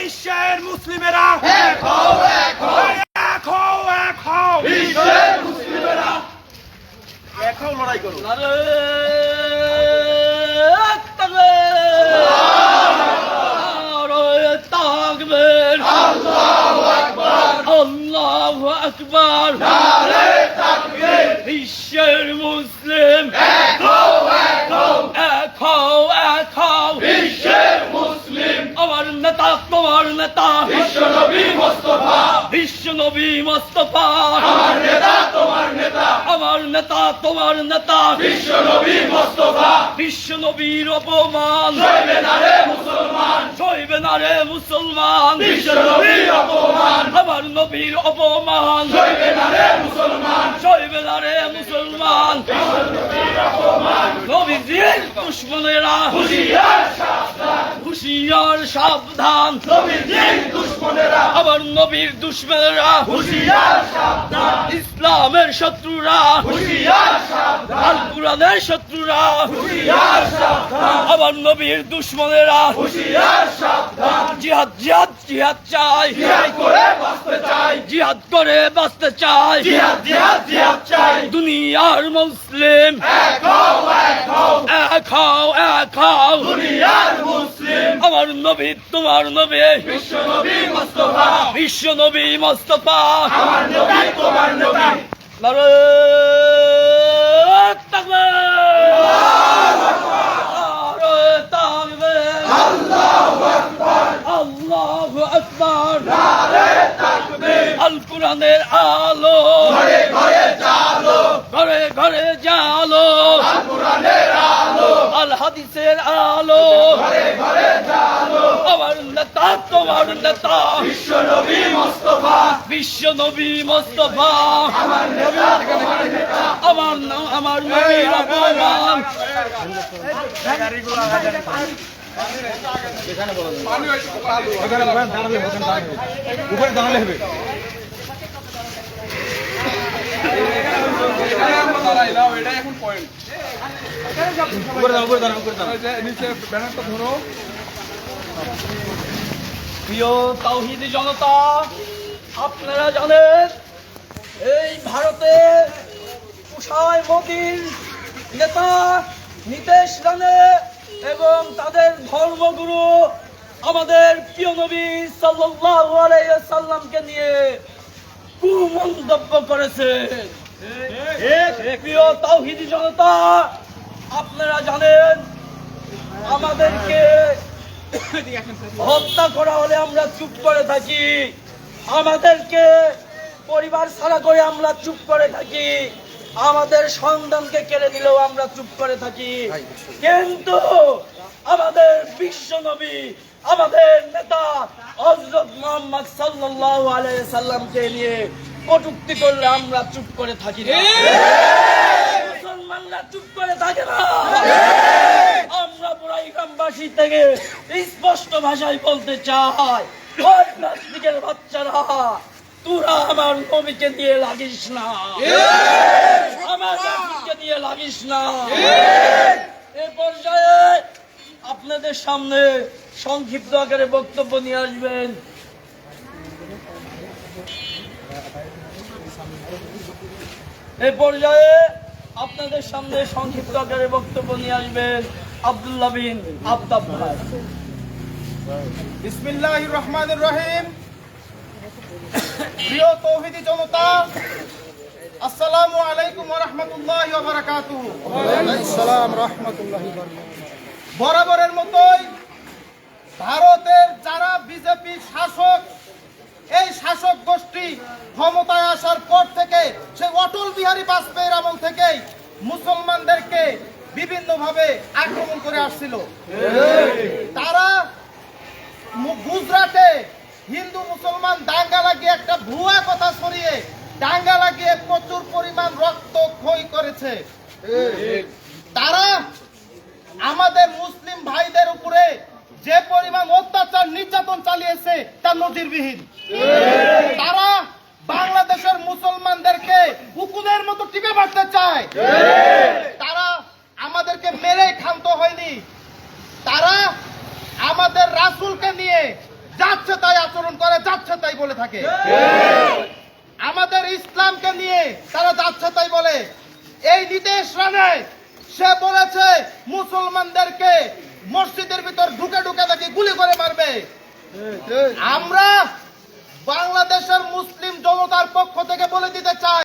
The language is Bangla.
বিশ্বের মুসলিমেরা এক হও, এক হও, এক হও, এক হও, বিশ্বের মুসলিমেরা এক হও, লড়াই করো। আল্লাহু আকবার, বিশ্বের মুসলিম এক হও, এক হও, এক হও, এক হও, বিশ্বের মুসলিম আমার নেতা তোমার নেতা বিশ্বনবী মুস্তাফা, বিশ্ব নবী মোস্তফা, আমার নেতা তোমার নেতা আমার নেতা তোমার নেতা বিশ্বনবী মুস্তাফা, বিশ্ব নবীর অপমান সইবে না রে মুসলমান, সইবে না রে মুসলমান, বিশ্বনবীর অপমান আমার নবীর অপমান সইবে না রে মুসলমান, সইবে না রে মুসলমান। নবীজির দুশ্মনেরা হুঁশিয়ার সাবধান, হুঁশিয়ার সাবধান, নবীজির দুশমনেরা আমার নবীর দুশ্মনেরা হুঁশিয়ার সাবধান, ইসলামের শত্রুরা হুঁশিয়ার সাবধান, আল কুরআনের শত্রুরা হুঁশিয়ার সাবধান, আমার নবীর দুশ্মনেরা হুঁশিয়ার সাবধান, জিহাদ জিহাদ জিহাদ চাই, জিহাদ করে বাঁচতে চাই, জিহাদ করে বাঁচতে চাই, জিহাদ জিহাদ জিহাদ চাই, দুনিয়ার মুসলিম এক হও, এক হও, এক হও, এক হও, দুনিয়ার মুসলিম আমার নবী তোমার নবী বিশ্বনবী মুস্তাফা, বিশ্ব নবী মোস্তফা, আমার নবী তোমার নবী নারায়ে তাকবীর, নারায়ে তাকবীর, আল্লাহু আকবার, আল্লাহু আকবার, নারে তাকবীর, আল কুরআনের আলো ঘরে ঘরে জালো, ঘরে ঘরে জালো, আল কোরআনের আলো, আল হাদিসের আলো, ঘরে ঘরে জালো, আমার নেতা তোমার নেতা বিশ্বনবী মুস্তাফা, বিশ্ব নবী মোস্তফা, আমার নেতা তোমার নেতা আমার নবীর অপমান উপরে দাঁড়ালে হবে। উপরে দাঁড়াও, উপরে দাঁড়াও, উপরে দাঁড়াও। প্রিয় তাওহীদি জনতা, আপনারা জানেন এই ভারতে উষায় মোদীর নেতা নীতিশ রানে এবং তাদের ধর্মগুরু আমাদের প্রিয় নবী সাল্লাল্লাহু আলাইহি ওয়াসাল্লামকে নিয়ে কুমন্তব্য করেছে। প্রিয় তাওহীদি জনতা, আপনারা জানেন আমাদেরকে হত্যা করা হলে আমরা চুপ করে থাকি, আমাদেরকে পরিবার ছাড়া করে আমরা চুপ করে থাকি, আমাদের সন্তানকে কেড়ে দিলেও আমরা চুপ করে থাকি, কিন্তু আমাদের বিশ্ব নবী আমাদের নেতা হযরত মুহাম্মদ সাল্লাল্লাহু আলাইহি সাল্লামকে নিয়ে কটূক্তি করলে আমরা চুপ করে থাকি না। মুসলমানরা চুপ করে থাকে না। আমরা পুরাই গ্রামবাসী থেকে স্পষ্ট ভাষায় বলতে চাই, ওই নাস্তিকের বাচ্চারা, তোরা আমার নবীকে দিয়ে লাগিস না, আমার নবীকে দিয়ে লাগিস না। এ পর্যায়ে আপনাদের সামনে সংক্ষিপ্ত আকারে বক্তব্য নিয়ে আসবেন আপনাদের সামনে সংক্ষিপ্ত আকারে বক্তব্য নিয়ে আসবেন আব্দুল্লাহ বিন আফতাব ভাই। বিসমিল্লাহির রহমানির রহিম। প্রিয় তৌহিদি জনতা, আসসালামু আলাইকুম ওয়া রাহমাতুল্লাহি ওয়া বারাকাতুহু। আসসালাম রাহমাতুল্লাহি ওয়া বারাকাতুহু। বরাবরের মতোই ভারতের যারা বিজেপি শাসক, এই শাসক গোষ্ঠী ক্ষমতায় আসার পর থেকে, সে অটল বিহারী বাজপেয়ীর আমল থেকেই মুসলমানদেরকে বিভিন্নভাবে আক্রমণ করে আসছিল। তারা গুজরাটে হিন্দু মুসলমান দাঙ্গা লাগিয়ে একটা ভুয়া কথা ছড়িয়ে দাঙ্গা লাগিয়ে প্রচুর পরিমাণ রক্ত ক্ষয় করেছে। তারা আমাদের মুসলিম ভাইদের উপরে যে পরিমাণ অত্যাচার নির্যাতন চালিয়েছে তা নজিরবিহীন। তারা বাংলাদেশের মুসলমানদেরকে কুকুরের মতো টিকে মারতে চায়। তারা আমাদেরকে মেরে ক্ষান্ত হয়নি, তারা আমাদের রাসূলকে নিয়ে যাচ্ছে তাই বলে থাকে। আমাদের ইসলামকে নিয়ে তারা যাচ্ছে তাই বলে। এই নিতেশ রানে সে বলেছে মুসলমানদেরকে মসজিদের ভিতর ঢুকে ঢুকে তাকে গুলি করে মারবে। আমরা বাংলাদেশের মুসলিম জনতার পক্ষ থেকে বলে দিতে চাই,